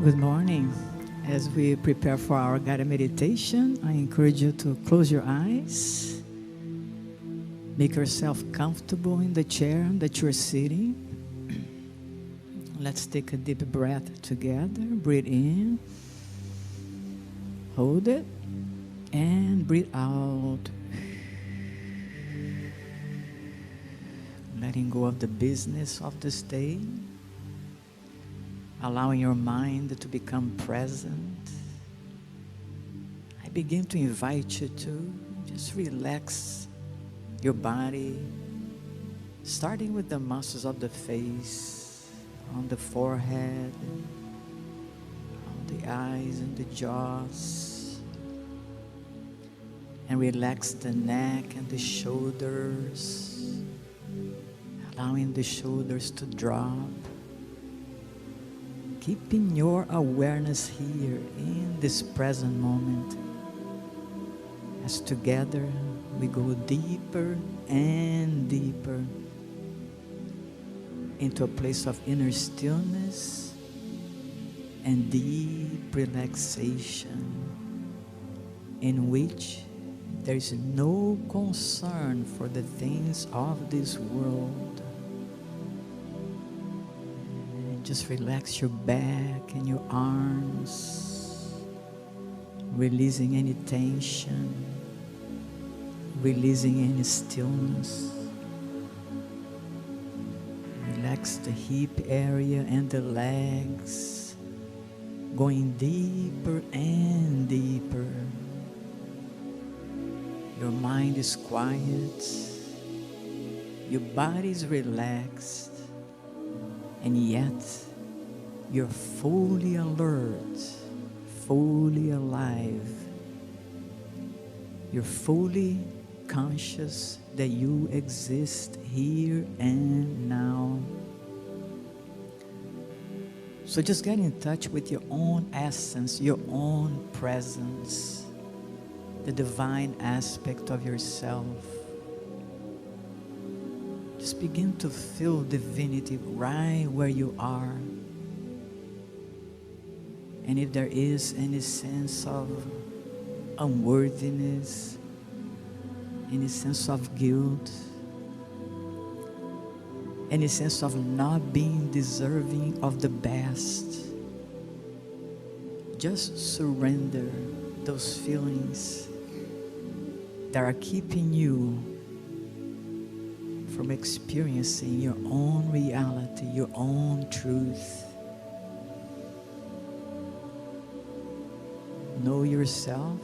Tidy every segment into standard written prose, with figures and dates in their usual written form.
Good morning. As we prepare for our guided meditation, I encourage you to close your eyes. Make yourself comfortable in the chair that you're sitting. Let's take a deep breath together. Breathe in. Hold it. And breathe out. Letting go of the business of this day. Allowing your mind to become present. I begin to invite you to just relax your body, starting with the muscles of the face, on the forehead, on the eyes and the jaws, and relax the neck and the shoulders, allowing the shoulders to drop. Keeping your awareness here in this present moment. As together we go deeper and deeper into a place of inner stillness and deep relaxation, in which there is no concern for the things of this world. Just relax your back and your arms, releasing any tension, releasing any stillness. Relax the hip area and the legs, going deeper and deeper. Your mind is quiet, your body is relaxed. And yet, you're fully alert, fully alive. You're fully conscious that you exist here and now. So just get in touch with your own essence, your own presence, the divine aspect of yourself. Just begin to feel divinity right where you are. And if there is any sense of unworthiness, any sense of guilt, any sense of not being deserving of the best, just surrender those feelings that are keeping you from experiencing your own reality, your own truth. Know yourself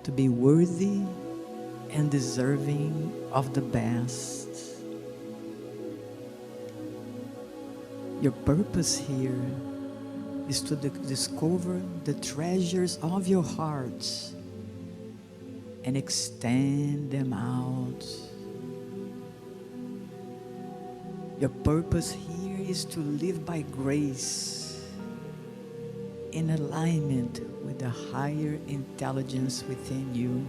to be worthy and deserving of the best. Your purpose here is to discover the treasures of your heart and extend them out. Your purpose here is to live by grace, in alignment with the higher intelligence within you.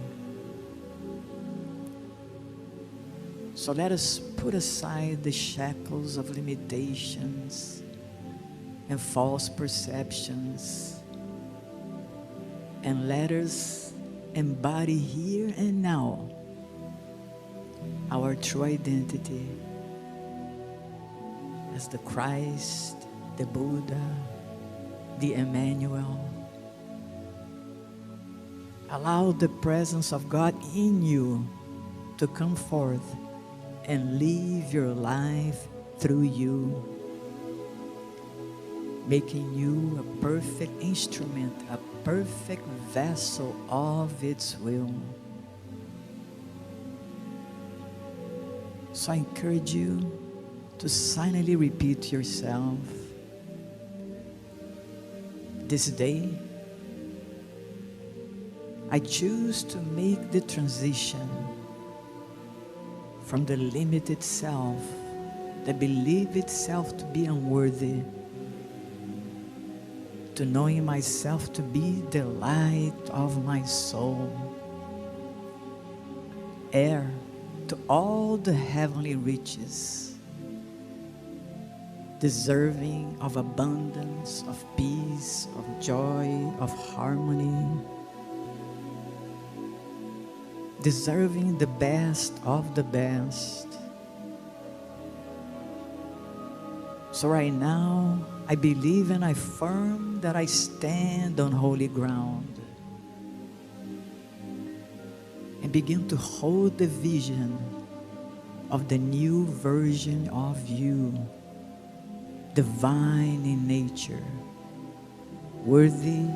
So let us put aside the shackles of limitations and false perceptions, and let us embody here and now our true identity as the Christ, the Buddha, the Emmanuel. Allow the presence of God in you to come forth and live your life through you, making you a perfect instrument, a perfect vessel of its will. So I encourage you to silently repeat to yourself, this day, I choose to make the transition from the limited self that believes itself to be unworthy, to knowing myself to be the light of my soul, heir to all the heavenly riches, deserving of abundance, of peace, of joy, of harmony, deserving the best of the best. So right now, I believe and I affirm that I stand on holy ground and begin to hold the vision of the new version of you, divine in nature, worthy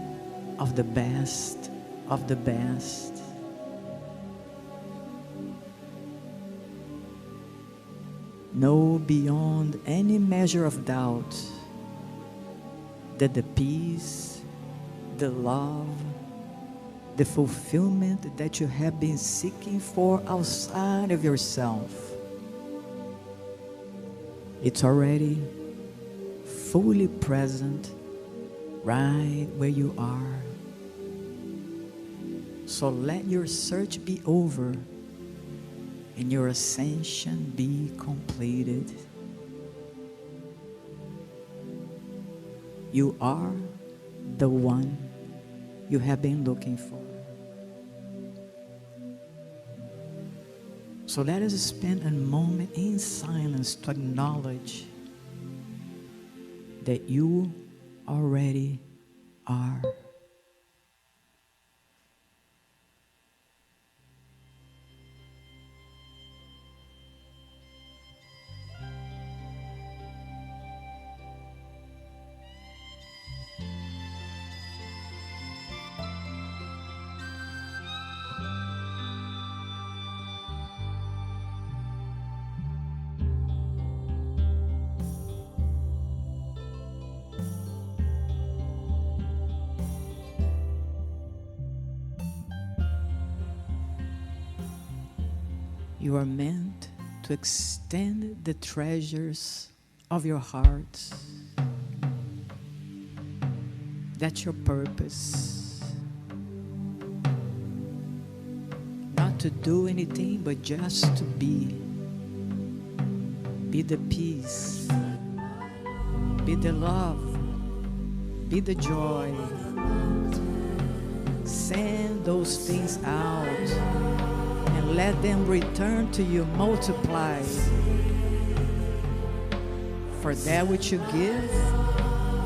of the best of the best. Know beyond any measure of doubt that the peace, the love, the fulfillment that you have been seeking for outside of yourself, it's already fully present right where you are. So let your search be over and your ascension be completed. You are the one you have been looking for. So let us spend a moment in silence to acknowledge that you already are. You are meant to extend the treasures of your heart. That's your purpose. Not to do anything, but just to be. Be the peace. Be the love. Be the joy. Send those things out and let them return to you multiplied. For that which you give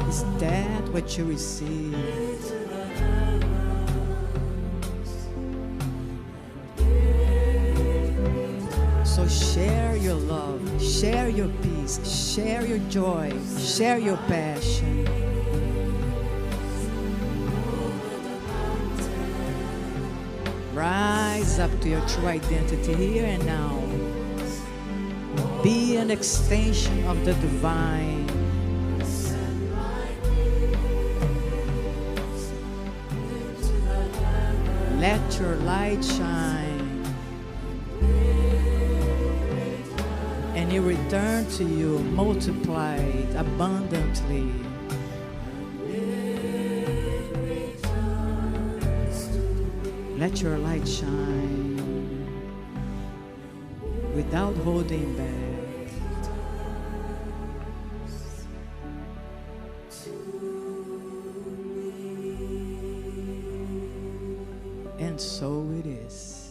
is that what you receive. So share your love, share your peace, share your joy, share your passion. Rise up to your true identity here and now. Be an extension of the divine. Let your light shine, and it return to you multiplied abundantly. Let your light shine without holding back. And so it is.